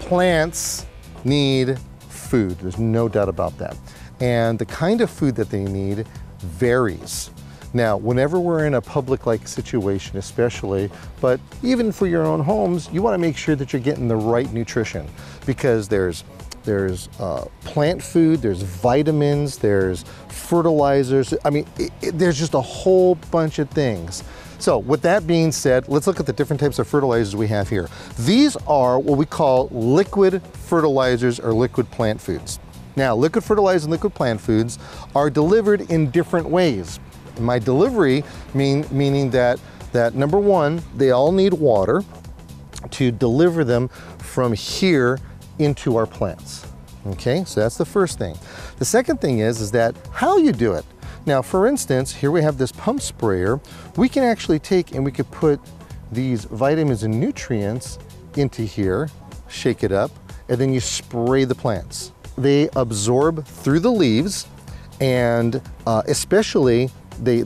Plants need food, there's no doubt about that. And the kind of food that they need varies. Now, whenever we're in a public-like situation especially, but even for your own homes, you want to make sure that you're getting the right nutrition, because there's plant food, there's vitamins, there's fertilizers. I mean, there's just a whole bunch of things. So with that being said, let's look at the different types of fertilizers we have here. These are what we call liquid fertilizers or liquid plant foods. Now, liquid fertilizers and liquid plant foods are delivered in different ways. My delivery meaning that number one, they all need water to deliver them from here into our plants. Okay, so that's the first thing. The second thing is that how you do it. Now, for instance, here we have this pump sprayer. We can actually take and we could put these vitamins and nutrients into here, shake it up, and then you spray the plants. They absorb through the leaves, and especially they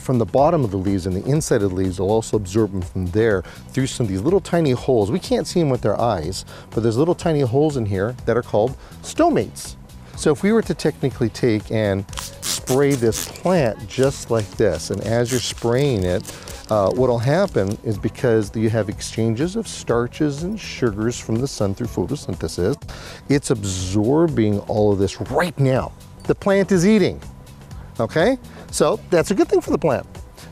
from the bottom of the leaves and the inside of the leaves, they'll also absorb them from there through some of these little tiny holes. We can't see them with our eyes, but there's little tiny holes in here that are called stomates. So if we were to technically take and spray this plant just like this, and as you're spraying it, what'll happen is, because you have exchanges of starches and sugars from the sun through photosynthesis, it's absorbing all of this right now. The plant is eating, okay? So that's a good thing for the plant.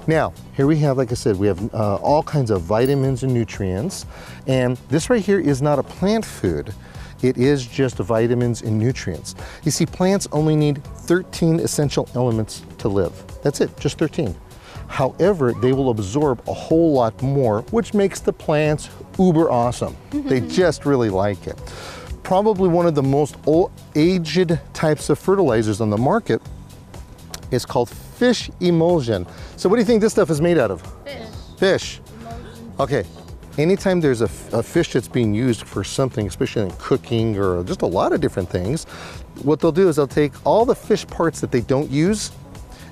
Now, here we have, like I said, we have all kinds of vitamins and nutrients, and this right here is not a plant food. It is just vitamins and nutrients. You see, plants only need 13 essential elements to live. That's it, just 13. However, they will absorb a whole lot more, which makes the plants uber awesome. They just really like it. Probably one of the most aged types of fertilizers on the market is called fish emulsion. So what do you think this stuff is made out of? Fish. Fish. Emulsion. Okay. Anytime there's a fish that's being used for something, especially in cooking or just a lot of different things, what they'll do is they'll take all the fish parts that they don't use,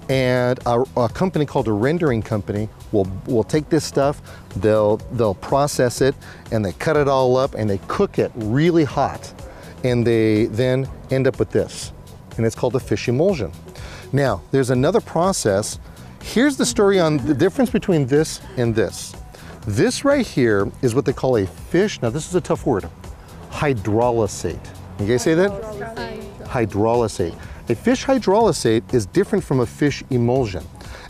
and a company called a rendering company will take this stuff, they'll process it, and they cut it all up and they cook it really hot, and they then end up with this, and it's called a fish emulsion. Now, there's another process. Here's the story on the difference between this and this. This right here is what they call a fish, now this is a tough word, hydrolysate. You guys say that? Hydrolysate. A fish hydrolysate is different from a fish emulsion.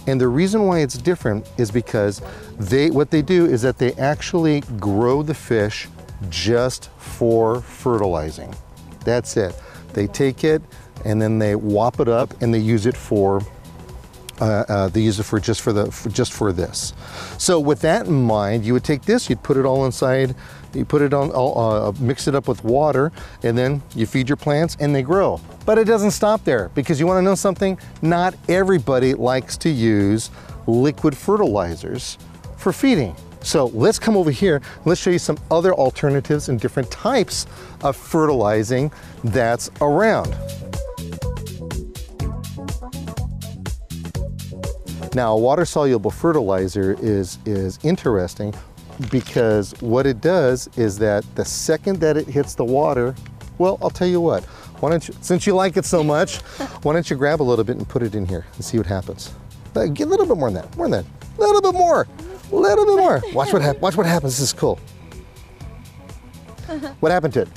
And the reason why it's different is because what they do is that they actually grow the fish just for fertilizing. That's it. They take it and then they whop it up and they use it for just for this. So with that in mind, you would take this, you'd put it all inside, you put it on, mix it up with water, and then you feed your plants and they grow. But it doesn't stop there, because you want to know something? Not everybody likes to use liquid fertilizers for feeding. So let's come over here, let's show you some other alternatives and different types of fertilizing that's around. Now, a water-soluble fertilizer is interesting, because what it does is that the second that it hits the water, well, I'll tell you what, why don't you, since you like it so much, why don't you grab a little bit and put it in here and see what happens. Get a little bit more than that, a little bit more, a little bit more. Watch what happens, this is cool. What happened to it?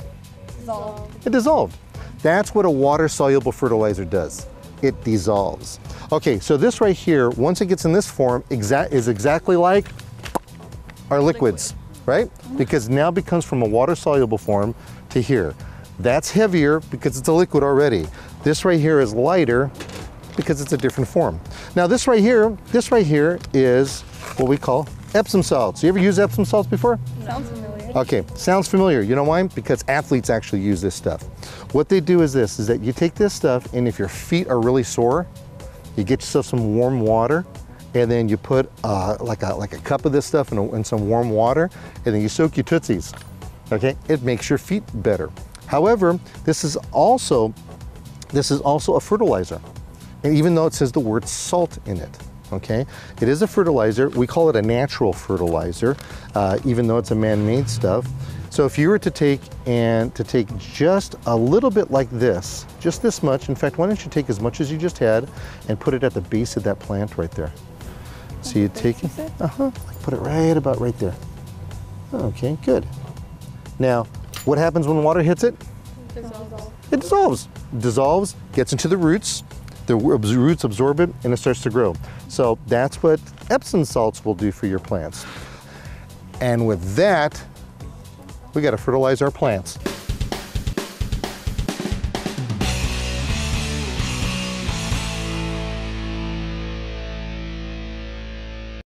Dissolved. It dissolved. That's what a water-soluble fertilizer does. It dissolves. Okay, so this right here, once it gets in this form, is exactly like our liquids, right? Because now it becomes from a water-soluble form to here. That's heavier because it's a liquid already. This right here is lighter because it's a different form. Now this right here is what we call Epsom salts. You ever use Epsom salts before? Sounds familiar. Okay, sounds familiar. You know why? Because athletes actually use this stuff. What they do is this, is that you take this stuff, and if your feet are really sore, you get yourself some warm water, and then you put like a cup of this stuff in some warm water, and then you soak your tootsies. Okay, it makes your feet better. However, this is also a fertilizer, and even though it says the word salt in it. okay? It is a fertilizer. We call it a natural fertilizer, even though it's a man-made stuff. So if you were to take just a little bit like this, just this much, in fact, why don't you take as much as you just had and put it at the base of that plant right there. So you take it, put it right there. Okay, good. Now, what happens when water hits it? It dissolves. Dissolves, gets into the roots. The roots absorb it and it starts to grow. So that's what Epsom salts will do for your plants. And with that, we got to fertilize our plants.